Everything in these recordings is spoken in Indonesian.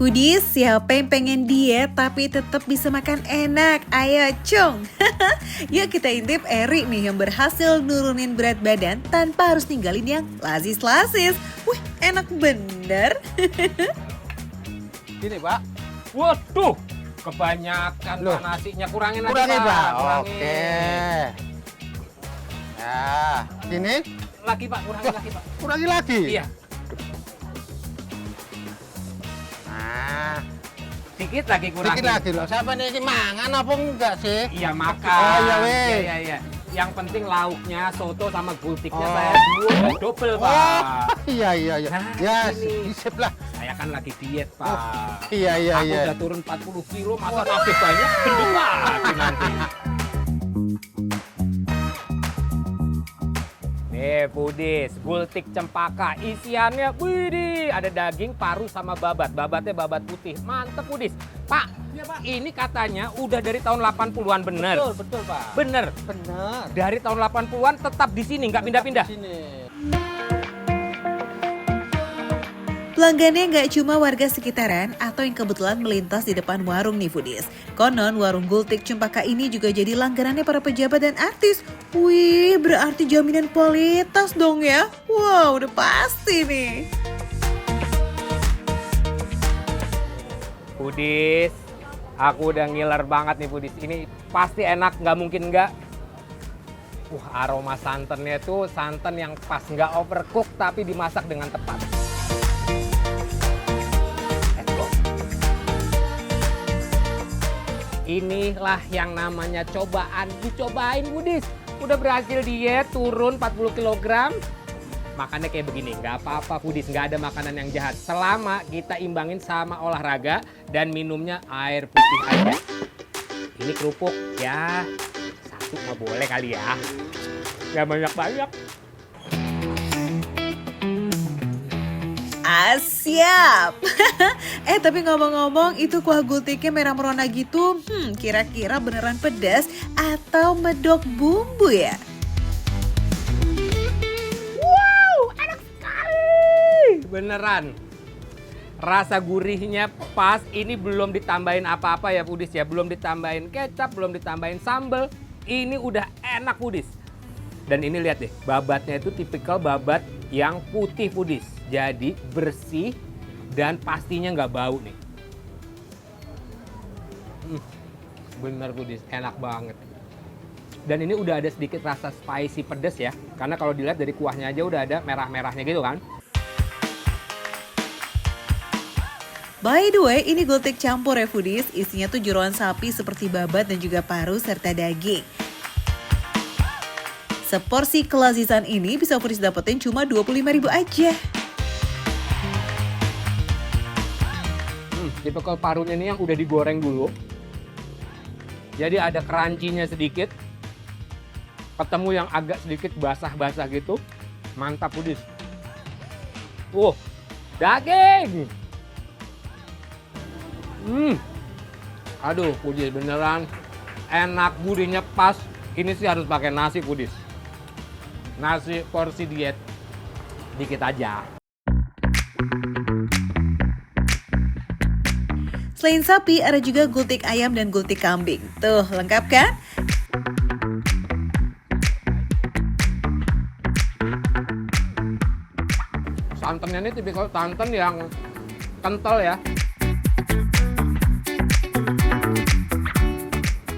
Foodies, siapa yang pengen diet tapi tetap bisa makan enak? Ayo cung! Yuk kita intip Eri nih yang berhasil nurunin berat badan tanpa harus ninggalin yang lazis-lazis. Wih, enak bener! Gini Pak. Waduh, kebanyakan Loh. Pak nasinya, kurangin lagi Kurangin Pak. Pak. Kurangin. Oke. Ya, gini Lagi Pak, kurangin lagi Pak. kurangi lagi. Iya, Nah, dikit lagi kurangin. dikit lagi loh. Siapa nih ini mangan apa enggak sih? Iya makan. Oh, iya, weh. Iya. Yang penting lauknya, soto sama gultiknya Oh. saya semua double Pak. Oh, iya. Nah, Ya, ini. sip lah. Saya kan lagi diet Pak. Iya. Aku udah turun 40 kilo, masa masih banyak gendut lagi nanti. Nih Foodies, gultik cempaka, isiannya widih, ada daging, paru sama babat. Babatnya babat putih, mantep Foodies. Pak, Iya, Pak. ini katanya udah dari tahun 80-an bener? Betul Pak. Bener, Benar. dari tahun 80-an tetap di sini, nggak pindah-pindah. Sini. Pelanggannya nggak cuma warga sekitaran atau yang kebetulan melintas di depan warung nih Foodies. Konon warung gultik cempaka ini juga jadi langganannya para pejabat dan artis. Wih, berarti jaminan kualitas dong ya. Wow, udah pasti nih. Foodies, aku udah ngiler banget nih Foodies. Ini pasti enak, nggak mungkin nggak. Aroma santannya tuh santan yang pas, nggak overcook tapi dimasak dengan tepat. Let's go. Inilah yang namanya cobaan. Dicobain Foodies. Udah berhasil diet, turun 40 kg. Makannya kayak begini, nggak apa-apa Foodies, nggak ada makanan yang jahat. Selama kita imbangin sama olahraga dan minumnya air putih aja. Ini kerupuk, ya satu mah boleh kali ya. Nggak banyak-banyak. Siap. Tapi ngomong-ngomong itu kuah gultiknya merah merona gitu. Kira-kira beneran pedas atau medok bumbu ya? Beneran. Rasa gurihnya pas, ini belum ditambahin apa-apa ya Foodies ya. Belum ditambahin kecap, belum ditambahin sambal. Ini udah enak Foodies. Dan ini lihat deh, babatnya itu tipikal babat yang putih Foodies. Jadi bersih dan pastinya nggak bau nih. Bener Foodies, enak banget. Dan ini udah ada sedikit rasa spicy pedas ya. Karena kalau dilihat dari kuahnya aja udah ada merah-merahnya gitu kan. By the way, ini gultik campur ya Foodies. Isinya tuh jeroan sapi seperti babat dan juga paru serta daging. Seporsi kelazisan ini bisa Foodies dapetin cuma 25.000 aja. Tipikal parunya ini yang udah digoreng dulu. Jadi ada crunchy-nya sedikit. Ketemu yang agak sedikit basah-basah gitu. Mantap Foodies. Daging. Aduh Foodies beneran enak, gurihnya pas. Ini sih harus pakai nasi Foodies. Nasi porsi diet dikit aja. Selain sapi, ada juga gultik ayam dan gultik kambing. Tuh, lengkap kan? Santannya ini tipikal santan yang kental ya.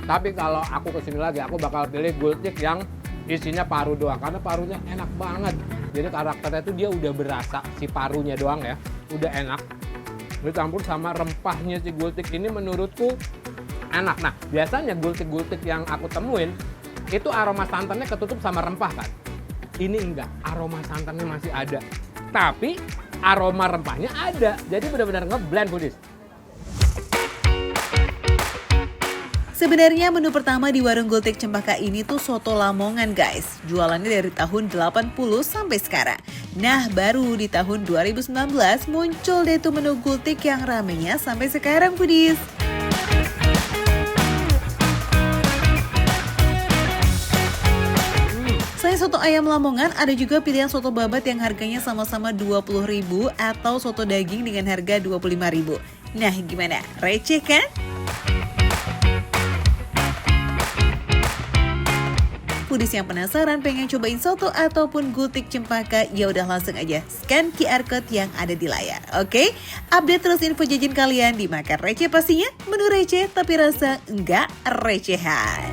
Tapi kalau aku kesini lagi, aku bakal pilih gultik yang isinya paru doang. Karena parunya enak banget. Jadi karakternya itu dia udah berasa, si parunya doang ya. Udah enak. Dicampur sama rempahnya si gultik ini menurutku enak. Nah, biasanya gultik-gultik yang aku temuin, itu aroma santannya ketutup sama rempah kan. Ini enggak, aroma santannya masih ada. Tapi aroma rempahnya ada. Jadi benar-benar ngeblend Foodies. Sebenarnya menu pertama di warung gultik cempaka ini tuh soto Lamongan guys. Jualannya dari tahun 80 sampai sekarang. Nah baru di tahun 2019 muncul deh tuh menu gultik yang ramenya sampai sekarang Foodies. Selain soto ayam Lamongan, ada juga pilihan soto babat yang harganya sama-sama 20.000 atau soto daging dengan harga 25.000. Nah, gimana? Receh kan? Foodies yang penasaran pengen cobain soto ataupun gultik cempaka, ya udah langsung aja scan QR code yang ada di layar. Oke, update terus info jajan kalian di Makan Receh pastinya. Menu receh tapi rasa enggak recehan.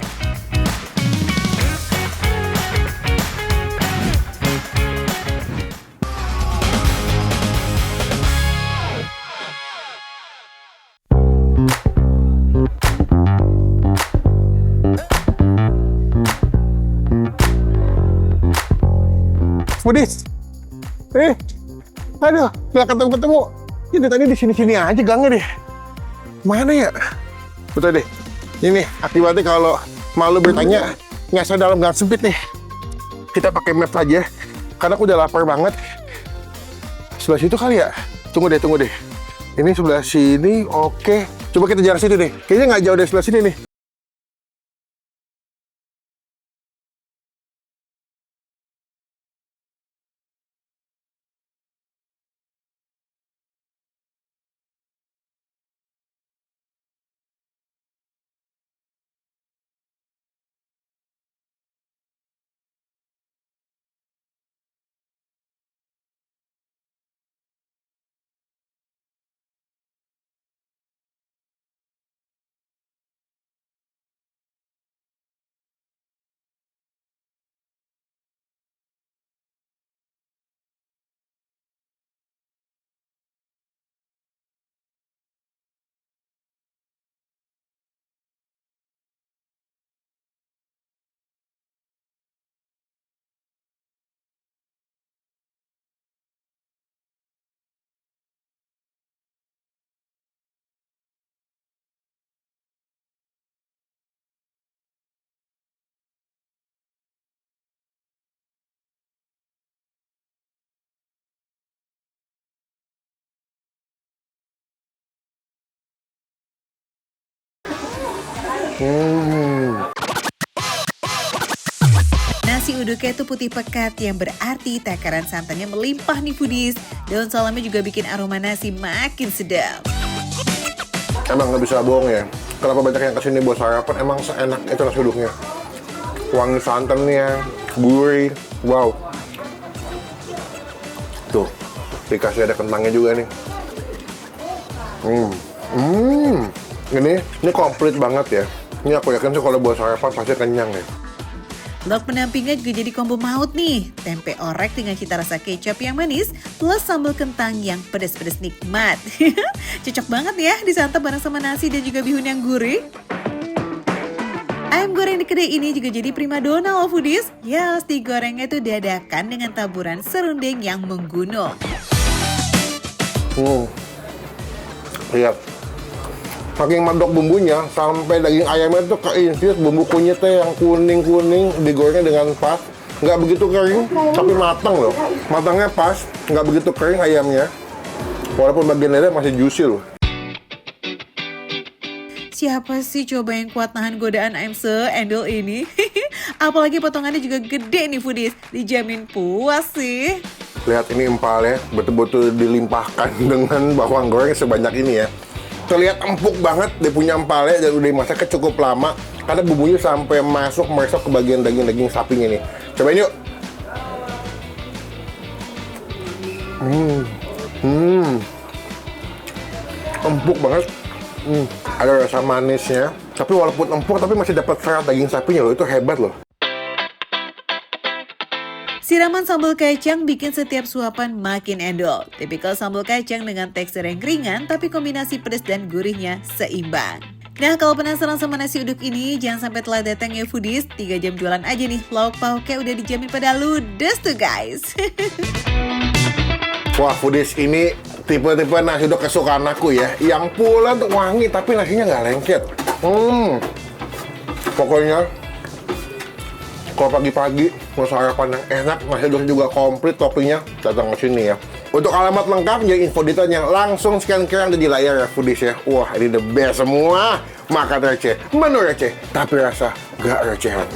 Foodies, aduh, nggak ketemu-ketemu. Ini tadi di sini-sini aja gangnya deh. Mana ya? Betul deh. Ini akibatnya kalau malu bertanya, nyasar dalam gang sempit nih. Kita pakai map aja, karena aku udah lapar banget. Sebelah situ kali ya? Tunggu deh. Ini sebelah sini, oke. Coba kita jalan situ deh. Kayaknya nggak jauh dari sebelah sini nih. Nasi uduknya itu putih pekat yang berarti takaran santannya melimpah nih foodies. Daun salamnya juga bikin aroma nasi makin sedap. Emang nggak bisa bohong ya. Kenapa banyak yang kesini buat sarapan? Emang seenak itu nasi uduknya. Wangi santannya, gurih, wow. Tuh, dikasih ada kentangnya juga nih. Ini komplit banget ya. Ini aku yakin sih kalau buat sarapan pasti kenyang ya. Lauk pendampingnya juga jadi combo maut nih. Tempe orek dengan cita rasa kecap yang manis plus sambal kentang yang pedas-pedas nikmat. Cocok banget ya disantap bareng sama nasi dan juga bihun yang gurih. Ayam goreng di kedai ini juga jadi primadona loh foodies. Yes, digorengnya tuh dadakan dengan taburan serundeng yang menggunung. Lihat. Saking mandok bumbunya, sampai daging ayamnya tuh keinfus bumbu kunyitnya yang kuning-kuning, digorengnya dengan pas. Nggak begitu kering, tapi matang loh. Matangnya pas, nggak begitu kering ayamnya. Walaupun bagian leher masih juicy loh. Siapa sih coba yang kuat nahan godaan ayam se-endol ini? Apalagi potongannya juga gede nih foodies, dijamin puas sih. Lihat ini empalnya, betul-betul dilimpahkan dengan bawang goreng sebanyak ini ya. Terlihat empuk banget, dia punya empalnya dan udah dimasaknya cukup lama karena bumbunya sampai meresap ke bagian daging-daging sapinya nih. Cobain yuk. Empuk banget. Ada rasa manisnya, tapi walaupun empuk tapi masih dapat serat daging sapinya loh, itu hebat loh. Siraman sambal kacang bikin setiap suapan makin endol. Tipikal sambal kacang dengan tekstur yang ringan tapi kombinasi pedas dan gurihnya seimbang. Nah, kalau penasaran sama nasi uduk ini, jangan sampai telat datang ya foodies. 3 jam jualan aja nih, lauk pauknya udah dijamin pada ludes tuh guys. Wah foodies, ini tipe-tipe nasi uduk kesukaan aku ya. Yang pulen tuh wangi tapi nasinya nggak lengket. Pokoknya kalau pagi-pagi mau sarapan yang enak, nasi uduk juga komplit toppingnya, datang ke sini ya. Untuk alamat lengkap dan info detailnya langsung scan QR di layar ya foodies ya. Wah ini the best semua. Makan receh, menu receh, tapi rasa gak recehan.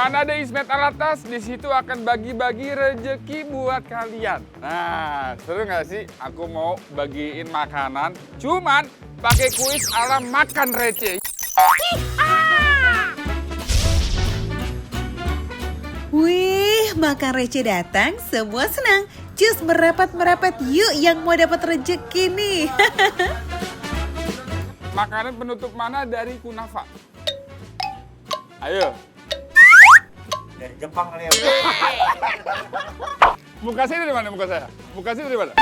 mana ada Ismet Alatas, di situ akan bagi-bagi rezeki buat kalian. Nah, seru nggak sih? Aku mau bagiin makanan, cuman pakai kuis ala makan receh. Wih, makan receh datang, semua senang. Cus merapat-merapat yuk yang mau dapat rezeki nih. Makanan penutup mana dari kunafa? Ayo. Dari Jepang kali ya. Muka saya dari mana muka saya? Muka saya dari mana?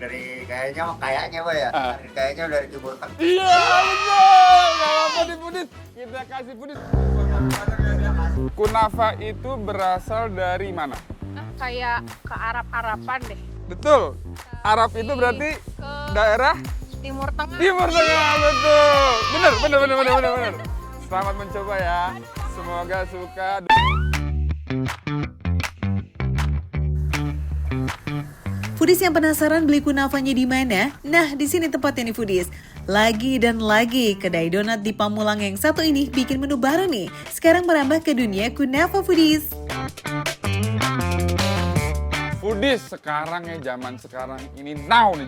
Dari kayaknya Pak ya. Ah. Kayaknya dari Timur Tengah. Iya, betul. Gak apa-apa nih, Pudis. Kita kasih Pudis. Kunafa itu berasal dari mana? Kayak ke Arab-Araban deh. Betul. Arab itu berarti Ke daerah Timur Tengah. Timur Tengah, betul. Bener. Selamat mencoba ya. Semoga suka. Foodies yang penasaran beli kunafanya di mana? Nah, di sini tempatnya nih Foodies. Lagi dan lagi, kedai donat di Pamulang yang satu ini bikin menu baru nih. Sekarang merambah ke dunia kunafa Foodies. Foodies sekarang ya, zaman sekarang ini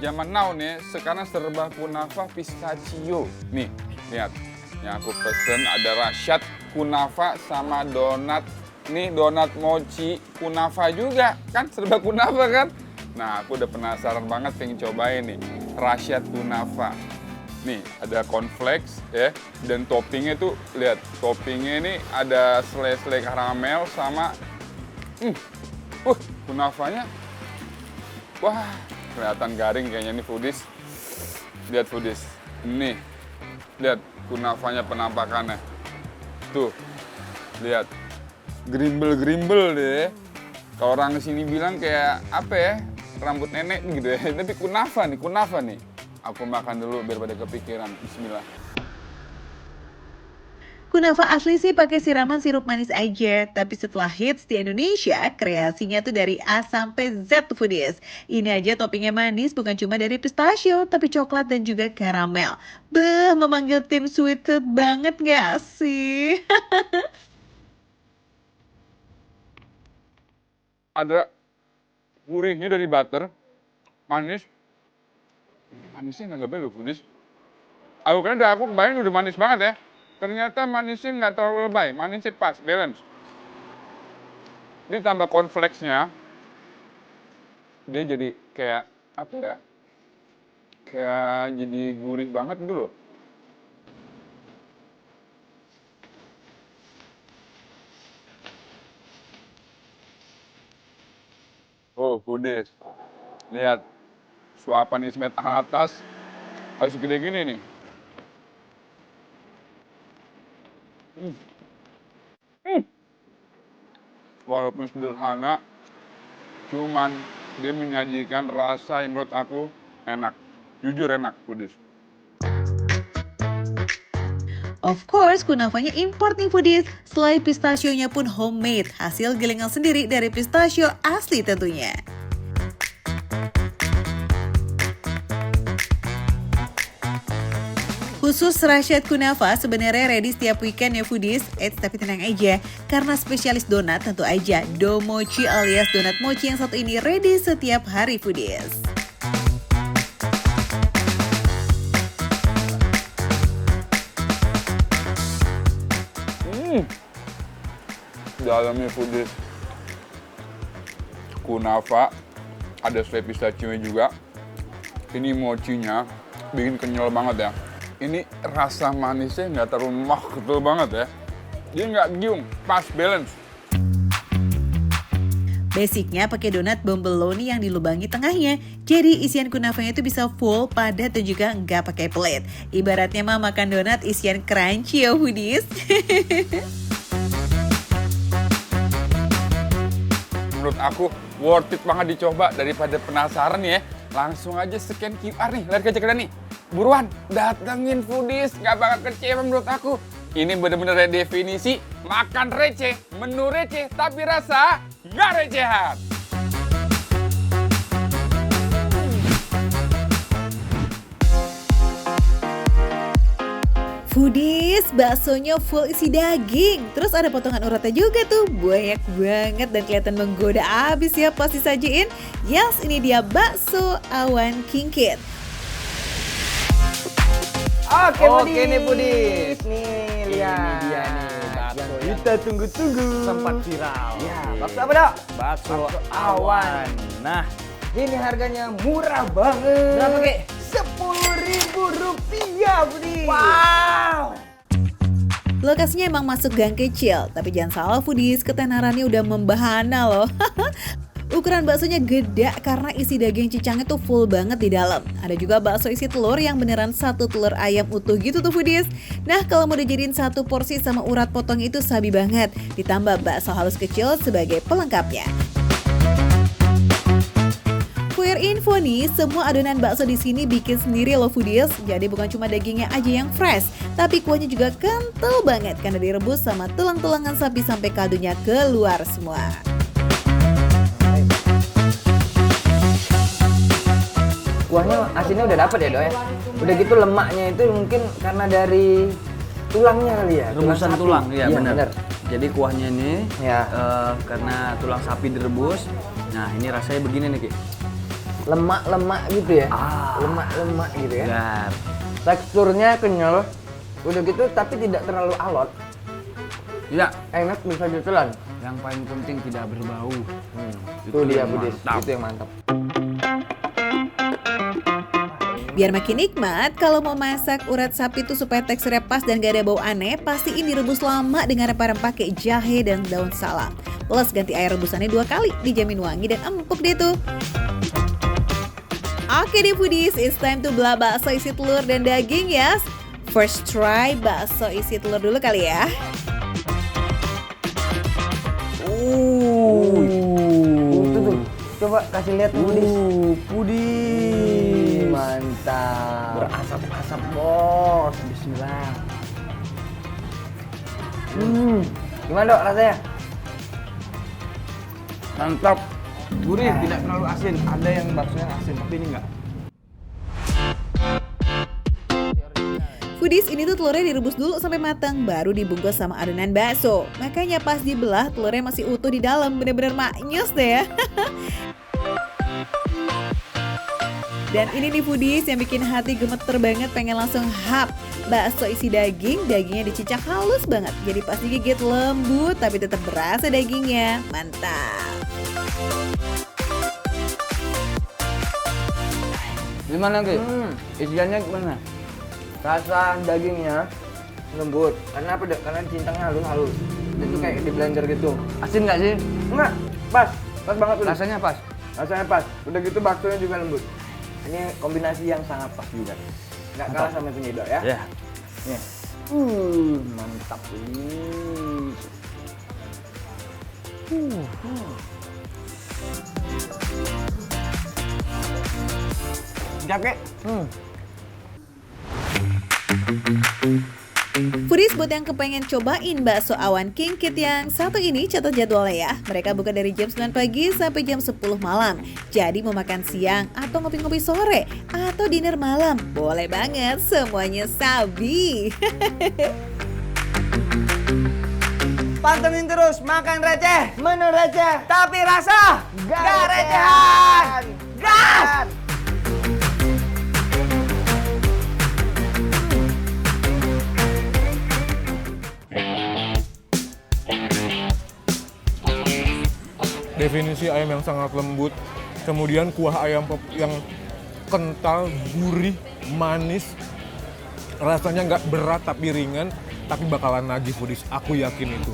zaman now nih. Sekarang serba kunafa pistachio. Nih, lihat. Yang aku pesen ada rasyad kunafa sama donat. Nih donat mochi kunafa juga. Kan serba kunafa kan? Nah, aku udah penasaran banget pengen cobain nih. Rasyad kunafa. Nih, ada cornflakes ya. Dan toppingnya tuh, lihat. Toppingnya ini ada selai-selai karamel sama kunafanya, wah kelihatan garing kayaknya nih Foodies. Lihat Foodies, nih, lihat kunafanya penampakannya. Tuh, lihat, grimbel-grimbel deh. Kalau orang sini bilang kayak apa ya, rambut nenek gitu ya. Tapi kunafa nih. Aku makan dulu biar pada kepikiran. Bismillah. Kunafa asli sih pakai siraman sirup manis aja, tapi setelah hits di Indonesia, kreasinya tuh dari A sampai Z tuh Foodies. Ini aja toppingnya manis, bukan cuma dari pistachio, tapi coklat dan juga karamel. Beuh, memanggil tim sweet tooth banget gak sih? Ada gurihnya dari butter, manis. Manisnya nggak lebih loh Foodies. Aku kan aku kebayang udah manis banget ya. Ternyata manisnya nggak terlalu lebay, manisnya pas, balance. Ini tambah cornflakes-nya, dia jadi kayak apa ya? Kayak jadi gurih banget gitu loh. Oh, Foodies. Lihat, suapan Ismet atas harus gede gini nih. Walaupun sederhana, cuman dia menyajikan rasa yang menurut aku enak. Jujur enak, Foodies. Of course, kunafanya import nih Foodies. Selai pistachio-nya pun homemade, hasil gilingan sendiri dari pistachio asli tentunya. Khusus rasyad kunafa sebenarnya ready setiap weekend ya Foodies. Tapi tenang aja, karena spesialis donat tentu aja Domochi alias donat mochi yang satu ini ready setiap hari Foodies. Dalamnya Foodies. Kunafa, ada selai pistachio-nya juga. Ini mochinya bikin kenyal banget ya. Ini rasa manisnya nggak terlalu betul banget ya. Dia nggak giung, pas balance. Basicnya pakai donat bomboloni yang dilubangi tengahnya. Jadi isian kunafanya itu bisa full, padat dan juga nggak pakai pelit. Ibaratnya mah makan donat isian crunchy ya Foodies. Menurut aku worth it banget dicoba. Daripada penasaran ya, langsung aja scan QR nih, lari ke nih. Buruan, datengin Foodies, nggak bakal kecewa menurut aku. Ini bener-bener definisi makan receh, menu receh, tapi rasa nggak recehan. Foodies, baksonya full isi daging. Terus ada potongan uratnya juga tuh, banyak banget dan kelihatan menggoda abis ya pas disajiin. Yes, ini dia bakso awan Kingkit. Oke nih Budis. Nih lihat. Ini dia nih bakso yang yang kita tunggu-tunggu. sempat viral. Ya, bakso apa dok? Bakso awan. Nah, Ini harganya murah banget. berapa Ki? Rp10.000 Budis. Wow. Lokasinya emang masuk gang kecil, tapi jangan salah Foodies, ketenarannya udah membahana loh. Ukuran baksonya gede karena isi daging cicangnya tuh full banget di dalam. Ada juga bakso isi telur yang beneran satu telur ayam utuh gitu tuh Foodies. Nah kalau mau dijadiin satu porsi sama urat potong itu sabi banget. Ditambah bakso halus kecil sebagai pelengkapnya. For info nih, semua adonan bakso di sini bikin sendiri loh Foodies. Jadi bukan cuma dagingnya aja yang fresh, tapi kuahnya juga kental banget karena direbus sama tulang-tulangan sapi sampai kaldunya keluar semua. Kuahnya asinnya udah dapet ya dok ya. Udah gitu lemaknya itu mungkin karena dari tulangnya kali ya. Rebusan sapi. tulang, ya Iya, benar. Jadi kuahnya ini Ya. karena tulang sapi direbus. Nah, ini rasanya begini nih Ki. Lemak-lemak gitu ya. Ah. Lemak-lemak gitu ya. Segar. Teksturnya kenyal. Udah gitu tapi tidak terlalu alot. Ya, Enak bisa ditelan. yang paling penting tidak berbau. Itu dia yang Budis. mantap. Itu yang mantap. Biar makin nikmat, kalau mau masak urat sapi tuh supaya teksturnya pas dan gak ada bau aneh, pastiin direbus lama dengan rempah-rempah kayak jahe dan daun salam. Plus ganti air rebusannya 2 kali, dijamin wangi dan empuk deh tuh. Oke deh Foodies, it's time to belah bakso isi telur dan daging ya. First try bakso isi telur dulu kali ya. Itu tuh. Coba kasih lihat Budis. Pudis. Mantap. Berasap-asap, Bos. Bismillah. Gimana dok rasanya? Mantap. Gurih, tidak terlalu asin. Ada yang bakso yang asin, tapi ini enggak. Foodies, ini tuh telurnya direbus dulu sampai matang, baru dibungkus sama adonan bakso. Makanya pas dibelah, telurnya masih utuh di dalam, bener-bener maknyus deh ya. Dan ini nih Foodies yang bikin hati gemeter banget, pengen langsung hap. Bakso isi daging, dagingnya dicicak halus banget. Jadi pas digigit lembut, tapi tetap berasa dagingnya. Mantap. Gimana Ki? Isiannya gimana? Rasa dagingnya lembut. Karena apa dok? Karena cincangnya halus-halus. Itu kayak di blender gitu. Asin nggak sih? Enggak, pas. Pas banget Budis. Rasanya pas. Rasanya pas. Udah gitu baksonya juga lembut. Ini kombinasi yang sangat pas juga. Nggak kalah sama penyedok ya. Ya. Nih. Mantap ini. Sedap Kek? Foodies buat yang kepengen cobain bakso awan Kingkit yang satu ini, catat jadwalnya ya. Mereka buka dari jam 9 pagi sampai jam 10 malam. Jadi mau makan siang atau ngopi-ngopi sore atau dinner malam, boleh banget, semuanya sabi. Pantengin terus makan receh, menu receh, tapi rasa gak recehan. Gas! Definisi ayam yang sangat lembut, kemudian kuah ayam yang kental, gurih, manis, rasanya nggak berat tapi ringan, tapi bakalan nagih Foodies, aku yakin itu.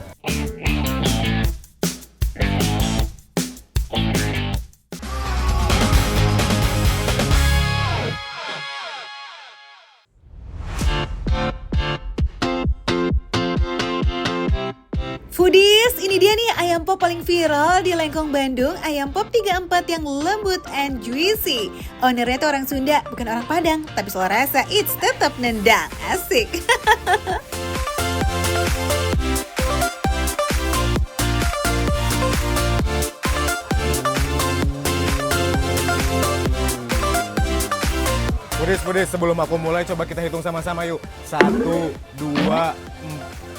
Foodies, ini dia nih ayam pop paling viral di Lengkong Bandung, ayam pop 34 yang lembut and juicy. Ownernya tuh orang Sunda, bukan orang Padang, tapi soal rasa it's tetap nendang, asik. Foodies, sebelum aku mulai coba kita hitung sama-sama yuk. 1, 2,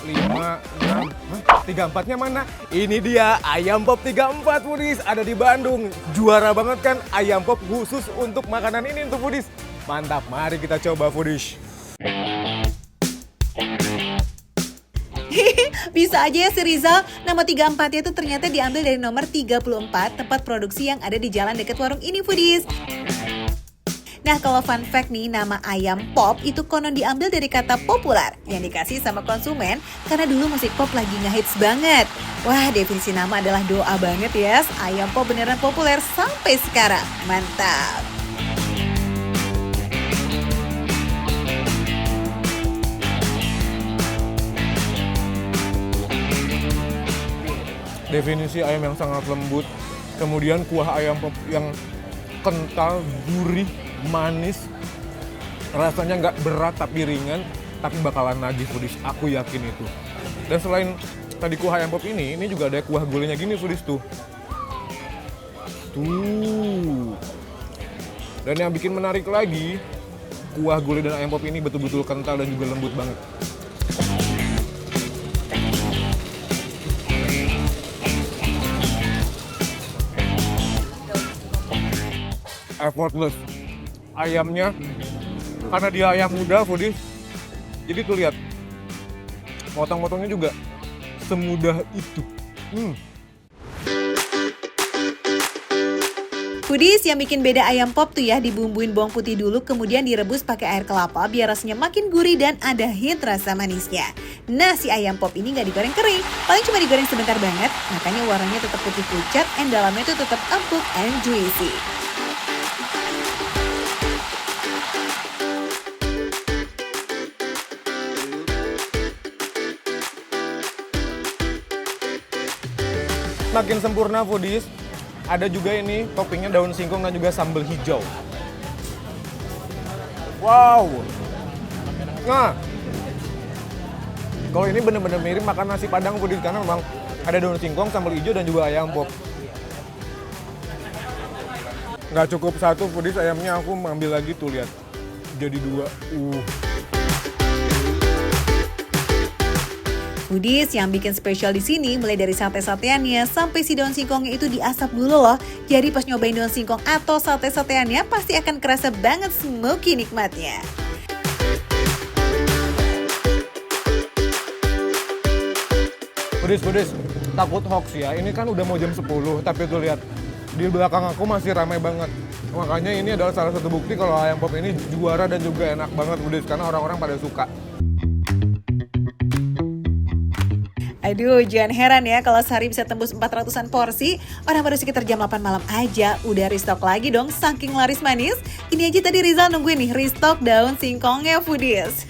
5, 6, 34-nya mana? Ini dia, ayam pop 34 Foodies, ada di Bandung. Juara banget kan ayam pop khusus untuk makanan ini untuk Foodies. Mantap, mari kita coba Foodies. Bisa aja ya si Rizal, nama 34-nya itu ternyata diambil dari nomor 34 tempat produksi yang ada di jalan dekat warung ini Foodies. Nah kalau fun fact nih, nama ayam pop itu konon diambil dari kata populer yang dikasih sama konsumen karena dulu musik pop lagi ngehits banget. Wah definisi nama adalah doa banget ya, ayam pop beneran populer sampai sekarang, mantap. Definisi ayam yang sangat lembut, kemudian kuah ayam pop yang kental, gurih, manis, rasanya nggak berat tapi ringan, tapi bakalan nagih Foodies, aku yakin itu. Dan selain tadi kuah ayam pop ini juga ada kuah gulainya gini Foodies tuh. Tuh. Dan yang bikin menarik lagi, kuah gulai dan ayam pop ini betul-betul kental dan juga lembut banget. Effortless. Ayamnya, karena dia ayam muda Foodies, jadi tuh lihat, potong-potongnya juga semudah itu. Foodies, yang bikin beda ayam pop tuh ya, dibumbuin bawang putih dulu kemudian direbus pakai air kelapa biar rasanya makin gurih dan ada hint rasa manisnya. Nah si ayam pop ini nggak digoreng kering, paling cuma digoreng sebentar banget, makanya warnanya tetap putih pucat dan dalamnya tuh tetap empuk and juicy. Makin sempurna Foodies, ada juga ini toppingnya daun singkong dan juga sambal hijau. Wow. Nah, kalau ini bener-bener mirip makan nasi padang Foodies karena memang ada daun singkong, sambal hijau dan juga ayam pop. Nggak cukup satu Foodies ayamnya, aku mengambil lagi tuh lihat, jadi dua. Foodies, yang bikin spesial di sini mulai dari sate-sateannya sampai si daun singkongnya itu diasap dulu loh. Jadi pas nyobain daun singkong atau sate-sateannya pasti akan kerasa banget smoky nikmatnya. Foodies, takut hoax ya. Ini kan udah mau jam 10, tapi tuh lihat di belakang aku masih ramai banget. Makanya ini adalah salah satu bukti kalau ayam pop ini juara dan juga enak banget Foodies karena orang-orang pada suka. Aduh, jangan heran ya kalau sehari bisa tembus 400-an porsi. Orang baru sekitar jam 8 malam aja udah restock lagi dong, saking laris manis. Ini aja tadi Rizal nungguin nih restock daun singkongnya Foodies.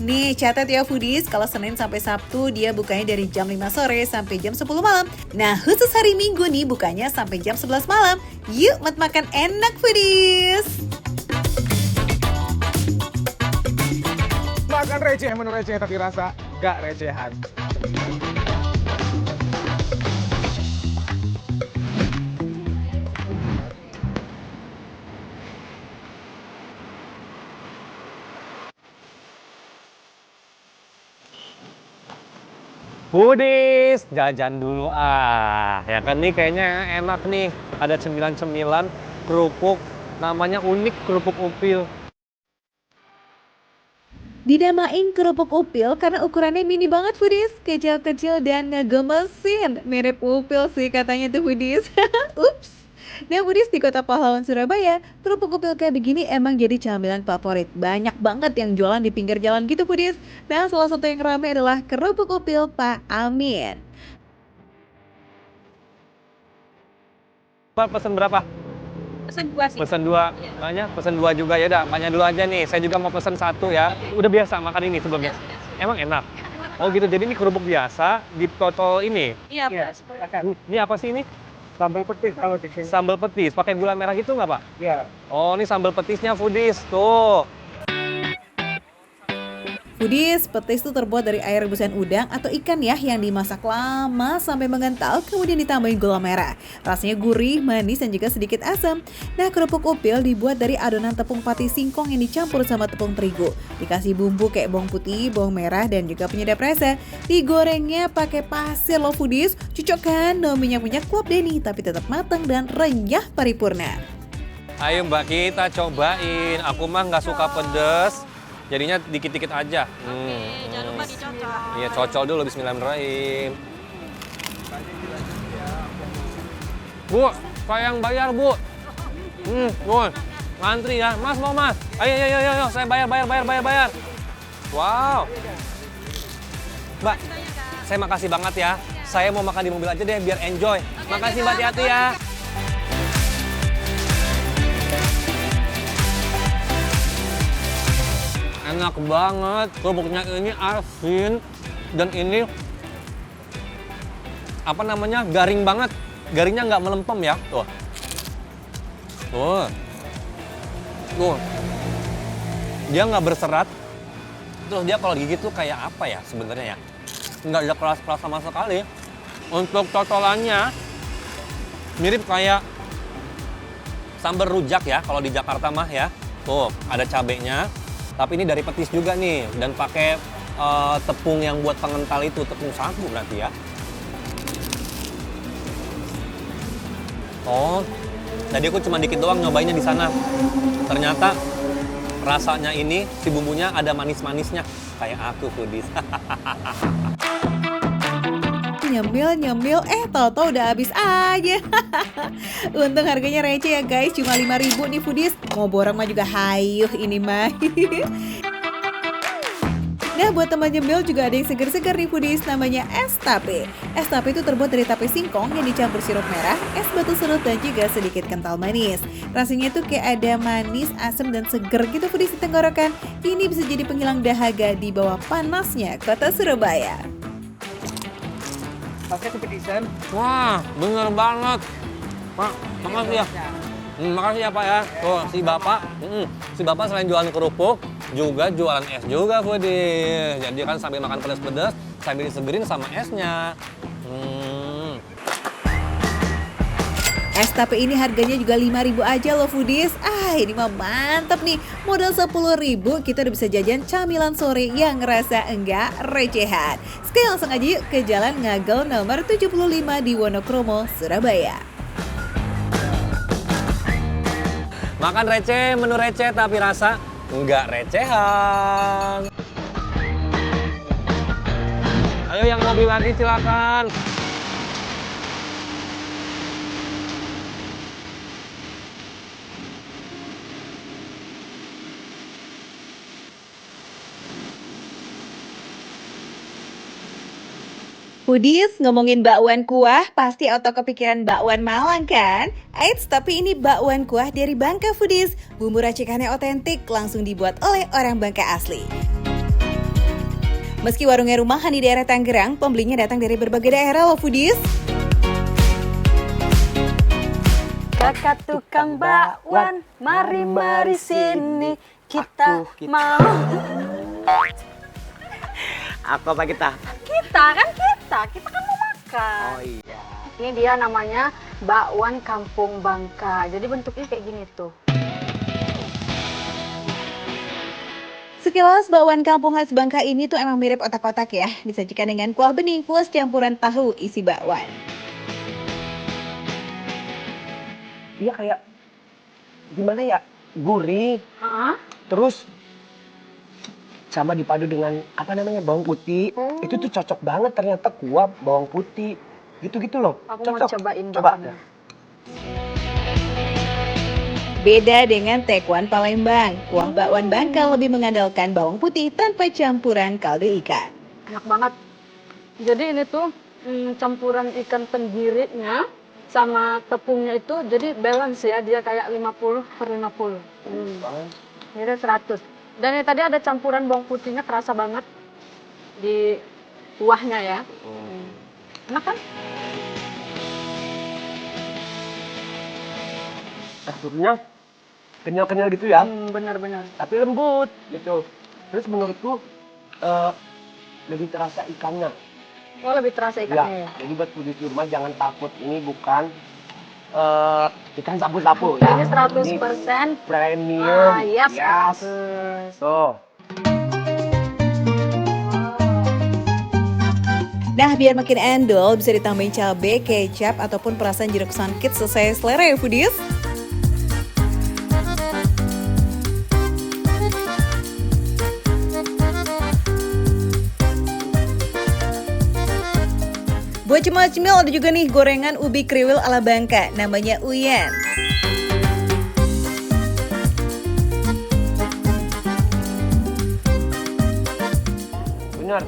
Nih catat ya Foodies, kalau Senin sampai Sabtu dia bukanya dari jam 5 sore sampai jam 10 malam. Nah khusus hari Minggu nih bukanya sampai jam 11 malam. Yuk makan enak Foodies. Makan receh, menu receh tapi rasa gak recehan. Foodies, jajan dulu ya kan nih kayaknya enak nih. Ada cemilan-cemilan, kerupuk, namanya unik kerupuk upil. Dinamain kerupuk upil karena ukurannya mini banget Foodies, kecil-kecil dan ngegemesin. Mirip upil sih katanya tuh Foodies. Ups. Nah Foodies, di Kota Pahlawan Surabaya, kerupuk upil kayak begini emang jadi camilan favorit. Banyak banget yang jualan di pinggir jalan gitu Foodies. Nah salah satu yang ramai adalah kerupuk upil Pak Amin. Pak pesen berapa? Pesen 2 sih. Pesen 2, banyak pesen 2 juga ya dah. Banyak dulu aja nih, saya juga mau pesen 1 ya. Udah biasa makan ini sebelumnya. Emang enak? Oh gitu, jadi ini kerupuk biasa ditotol ini? Iya, Pak. Ini apa sih ini? Sambal petis kalau di sini. Sambal petis, pakai gula merah gitu nggak Pak? Iya. Oh ini sambal petisnya Foodies, tuh. Foodies, petis itu terbuat dari air rebusan udang atau ikan ya yang dimasak lama sampai mengental kemudian ditambahin gula merah. Rasanya gurih, manis dan juga sedikit asam. Nah, kerupuk upil dibuat dari adonan tepung pati singkong yang dicampur sama tepung terigu. Dikasih bumbu kayak bawang putih, bawang merah dan juga penyedap rasa. Digorengnya pakai pasir loh Foodies. Cocok kan? No minyak-minyak kuap deh nih tapi tetap matang dan renyah paripurna. Ayo Mbak, kita cobain. Aku mah nggak suka pedes, jadinya dikit-dikit aja. Jangan lupa dicocol. Iya, cocol dulu, bismillahirrahmanirrahim. Bu, saya yang bayar, Bu. Bu, ngantri ya. Mas, mau Mas? Ayo, saya bayar. Wow. Mbak, saya makasih banget ya. Saya mau makan di mobil aja deh, biar enjoy. Makasih Mbak, hati-hati ya. Enak banget, kerupuknya ini asin dan ini apa namanya garing banget, garingnya nggak melempem ya, tuh, dia nggak berserat, terus dia kalau digigit tuh kayak apa ya sebenarnya ya, nggak ada keras-keras sama sekali. Untuk cocolannya mirip kayak sambal rujak ya kalau di Jakarta mah ya, tuh ada cabenya. Tapi ini dari petis juga nih, dan pakai tepung yang buat pengental itu, tepung sagu berarti ya. Oh, tadi aku cuma dikit doang nyobainnya di sana. Ternyata rasanya ini, si bumbunya ada manis-manisnya. Kayak aku, Foodies. Nyemil, tau-tau udah habis aja. Untung harganya receh ya guys, cuma 5.000 nih Foodies. Mau borong mah juga hayuh ini mah. Nah, buat teman nyemil juga ada yang seger-seger nih Foodies, namanya es tape. Es tape itu terbuat dari tape singkong yang dicampur sirup merah, es batu serut dan juga sedikit kental manis. Rasanya tuh kayak ada manis, asam dan seger gitu Foodies di tenggorokan. Ini bisa jadi penghilang dahaga di bawah panasnya kota Surabaya. Pakai kepetisan. Wah, bener banget. Pak, makasih ya. Makasih ya Pak ya. Tuh, si Bapak selain jualan kerupuk, juga jualan es juga, Foodies. Jadi kan sambil makan pedas-pedas, sambil disegerin sama esnya. Es tape ini harganya juga 5.000 aja loh Foodies. Ini mah mantap nih. Modal 10.000 kita udah bisa jajan camilan sore yang ngerasa enggak recehan. Sekali langsung aja yuk ke Jalan Ngagel nomor 75 di Wonokromo, Surabaya. Makan receh, menu receh tapi rasa enggak recehan. Ayo yang mau beli lagi silakan. Foodies, ngomongin bakwan kuah, pasti auto kepikiran bakwan Malang kan? Eits, tapi ini bakwan kuah dari Bangka Foodies. Bumbu racikannya otentik, langsung dibuat oleh orang Bangka asli. Meski warungnya rumahan di daerah Tangerang, pembelinya datang dari berbagai daerah loh Foodies. Kakak tukang bakwan, mari sini kita mau. Apa kita? Kita kan mau makan. Oh iya. Ini dia namanya bakwan Kampung Bangka. Jadi bentuknya kayak gini tuh. Sekilas bakwan kampung khas Bangka ini tuh emang mirip otak-otak ya. Disajikan dengan kuah bening plus campuran tahu isi bakwan. Dia kayak gimana ya? Gurih. Terus sama dipadu dengan apa namanya bawang putih. Itu tuh cocok banget ternyata kuah bawang putih. Gitu-gitu loh. Aku cocok. mau cobain Coba. bakwannya. Beda dengan tekwan Palembang, kuah bakwan Bangka lebih mengandalkan bawang putih tanpa campuran kaldu ikan. Enak banget. Jadi ini tuh campuran ikan tenggirinya sama tepungnya itu jadi balance ya. Dia kayak 50/50. Ini 100. Dan ini tadi ada campuran bawang putihnya kerasa banget di kuahnya ya. Enak kan? Teksturnya kenyal-kenyal gitu ya. Benar-benar. Tapi lembut gitu. Terus menurutku lebih terasa ikannya. Oh, lebih terasa Ya, ikannya ya? jadi buat foodies di rumah jangan takut, ini bukan ikan sapu-sapu ya. Ini 100% Premium. yes. Yes. Tuh. Nah, biar makin endol, bisa ditambahin cabai, kecap, ataupun perasan jeruk sangkit sesuai selera ya foodies. Buat cemil-cemil ada juga nih gorengan ubi kriwil ala Bangka, namanya Uyen. Benar,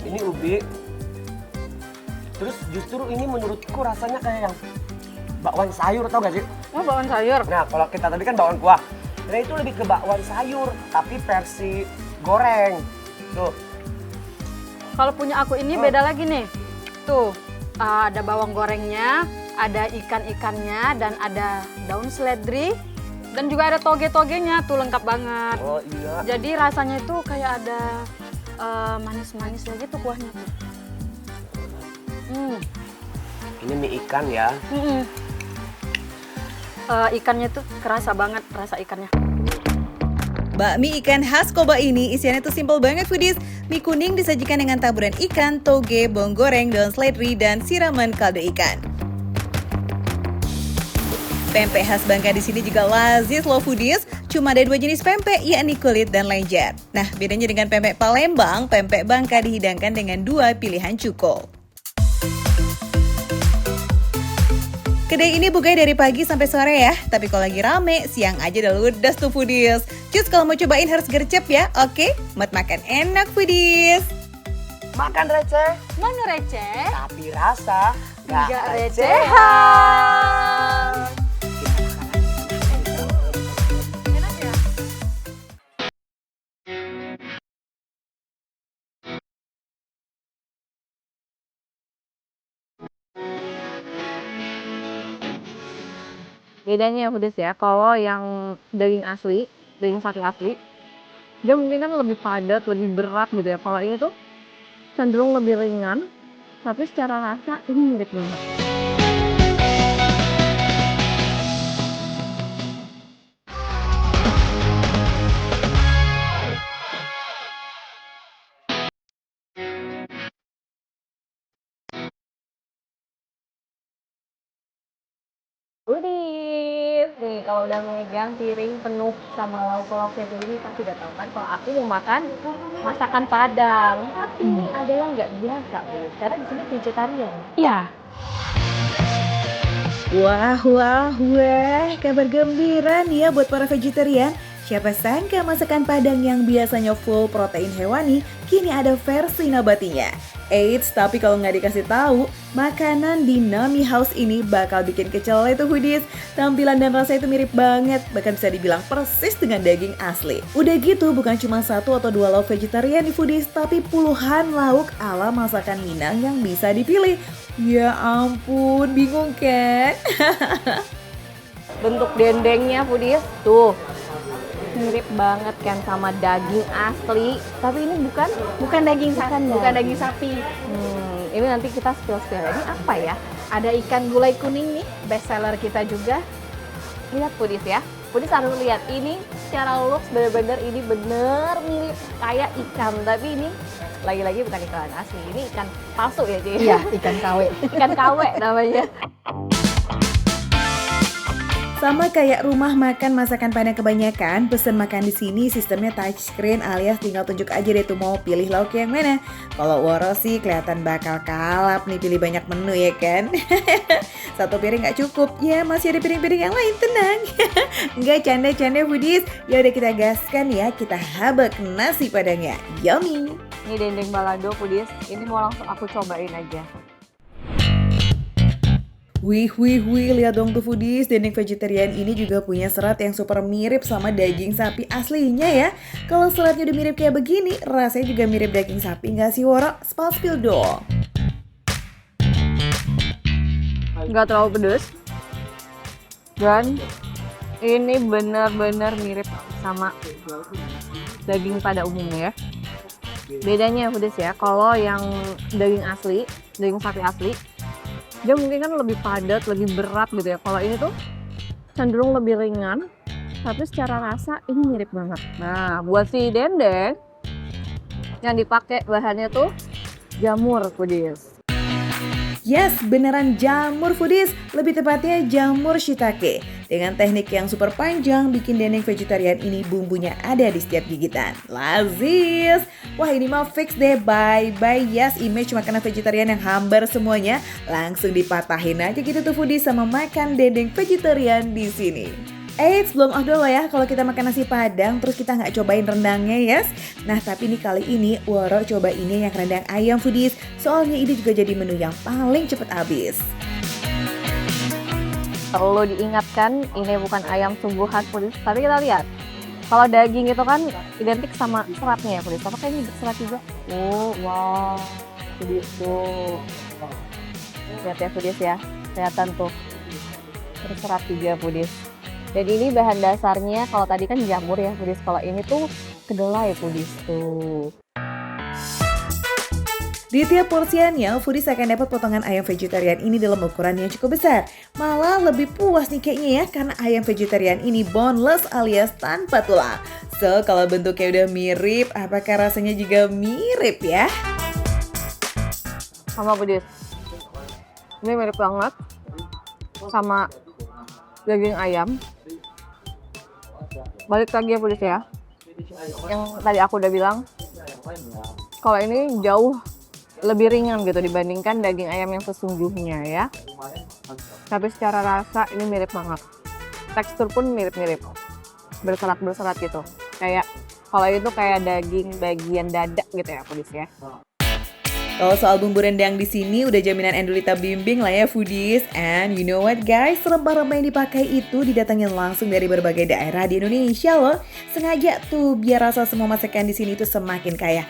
ini ubi. Terus justru ini menurutku rasanya kayak yang bakwan sayur, tau gak sih? Oh, bakwan sayur. Nah, kalau kita tadi kan bakwan kuah. Nah, itu lebih ke bakwan sayur, tapi versi goreng. Tuh. Kalau punya aku ini beda lagi nih. Tuh, ada bawang gorengnya, ada ikan-ikannya, dan ada daun seledri, dan juga ada toge-togenya. Tuh lengkap banget. Oh iya. Jadi rasanya itu kayak ada manis-manisnya gitu kuahnya. Ini mie ikan ya. Ikannya tuh kerasa banget rasa ikannya. Bakmi ikan khas Koba ini isiannya tuh simple banget foodies. Mie kuning disajikan dengan taburan ikan, toge, bawang goreng, daun seledri, dan siraman kaldu ikan. Pempek khas Bangka di sini juga lazis loh foodies. Cuma ada 2 jenis pempek, yakni kulit dan lenjer. Nah, bedanya dengan pempek Palembang, pempek Bangka dihidangkan dengan 2 pilihan cuko. Kedai ini bukanya dari pagi sampai sore ya, tapi kalau lagi rame, siang aja udah ludes tuh foodies. Cus kalau mau cobain harus gercep ya, oke? Buat makan enak foodies. Makan receh, Mana receh? tapi rasa Gak recehan. Enak ya? Bedanya ya pedes ya, kalau yang daging asli, daging sapi asli, dia mungkin kan lebih padat, lebih berat gitu ya. Kalau ini tuh cenderung lebih ringan, tapi secara rasa ini mirip banget. Foodies, nih kalau udah megang piring penuh sama lauk-lauk kayak gini pasti udah tahu kan kalau aku mau makan masakan Padang. Tapi ada yang nggak biasa, karena di sini vegetarian. Iya. Wah, kabar gembira nih ya buat para vegetarian. Siapa sangka masakan Padang yang biasanya full protein hewani, kini ada versi nabatinya. Eits, tapi kalau nggak dikasih tahu, makanan di Nami House ini bakal bikin kecelek tuh foodies. Tampilan dan rasa itu mirip banget, bahkan bisa dibilang persis dengan daging asli. Udah gitu, bukan cuma 1 atau 2 lauk vegetarian di foodies, tapi puluhan lauk ala masakan Minang yang bisa dipilih. Ya ampun, bingung kan? Bentuk dendengnya foodies tuh mirip banget kan sama daging asli, tapi ini bukan daging sapi, bukan daging sapi. Ini nanti kita spill ini apa ya? Ada ikan gulai kuning nih, best seller kita juga. Lihat foodies ya, foodies harus lihat ini secara looks bener-bener ini bener mirip kayak ikan, tapi ini lagi-lagi bukan ikan asli, ini ikan palsu ya Ci? Iya, ikan kawe. Ikan kawe namanya. Sama kayak rumah makan masakan Padang kebanyakan, pesen makan di sini sistemnya touchscreen alias tinggal tunjuk aja deh tuh mau pilih lauk yang mana. Kalau Woro sih kelihatan bakal kalap nih pilih banyak menu ya kan. 1 piring nggak cukup, ya masih ada piring-piring yang lain, tenang. Nggak canda-canda foodies, ya udah kita gaskan ya, kita habak nasi Padangnya, yummy. Ini dendeng balado foodies, ini mau langsung aku cobain aja. Wih, lihat dong tuh foodies, dendeng vegetarian ini juga punya serat yang super mirip sama daging sapi aslinya ya. Kalau seratnya udah mirip kayak begini, rasanya juga mirip daging sapi nggak sih Woro? Spill dong. Nggak terlalu pedes, dan ini benar-benar mirip sama daging pada umumnya ya. Bedanya Foodies ya, kalau yang daging asli, daging sapi asli, dia mungkin kan lebih padat, lebih berat gitu ya. Kalau ini tuh cenderung lebih ringan, tapi secara rasa ini mirip banget. Nah, buat si dendeng yang dipakai bahannya tuh jamur Foodies. Yes, beneran jamur Foodies, lebih tepatnya jamur shiitake. Dengan teknik yang super panjang, bikin dendeng vegetarian ini bumbunya ada di setiap gigitan. Lazis! Wah, ini mah fix deh, bye-bye yes image makanan vegetarian yang hambar semuanya. Langsung dipatahin aja gitu tuh Foodies sama makan dendeng vegetarian di sini. Eits, belum afdol ya kalau kita makan nasi padang terus kita nggak cobain rendangnya yes. Nah tapi nih kali ini Woro coba ini yang rendang ayam Foodies. Soalnya ini juga jadi menu yang paling cepet habis. Perlu diingatkan ini bukan ayam sungguhan Foodies, tapi kita lihat. Kalau daging itu kan identik sama seratnya ya Foodies. Apakah ini berserat juga? Oh wow, begitu. Lihat ya Foodies ya, kelihatan tuh berserat juga Foodies. Dan ini bahan dasarnya, kalau tadi kan jamur ya Foodies, kalau ini tuh kedelai Foodies tuh. Di tiap porsiannya, Foodies akan dapat potongan ayam vegetarian ini dalam ukuran yang cukup besar. Malah lebih puas nih kayaknya ya, karena ayam vegetarian ini boneless alias tanpa tulang. So, kalau bentuknya udah mirip, apakah rasanya juga mirip ya? Sama Foodies. Ini mirip banget sama daging ayam. Balik lagi ya Foodies ya. Yang tadi aku udah bilang, kalau ini jauh lebih ringan gitu dibandingkan daging ayam yang sesungguhnya ya. Tapi secara rasa ini mirip banget. Tekstur pun mirip-mirip. Berserat-berserat gitu. Kayak kalau itu kayak daging bagian dada gitu ya Foodies ya. Kalau soal bumbu rendang di sini udah jaminan Endulita Bimbing lah ya Foodies. And you know what guys, rempah-rempah yang dipakai itu didatangin langsung dari berbagai daerah di Indonesia loh. Sengaja tuh biar rasa semua masakan di sini tuh semakin kaya.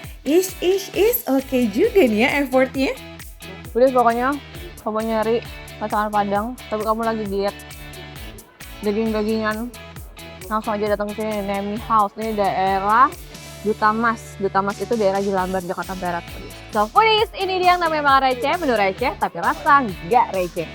Oke juga nih ya effortnya. Foodies pokoknya kamu nyari masakan Padang, tapi kamu lagi diet daging-dagingan, langsung aja datang ke sini, Nemi House. Ini daerah Duta Mas. Duta Mas itu daerah Jelambar, Jakarta Barat. So Foodies, ini dia yang namanya makan receh, menu receh tapi rasa nggak receh.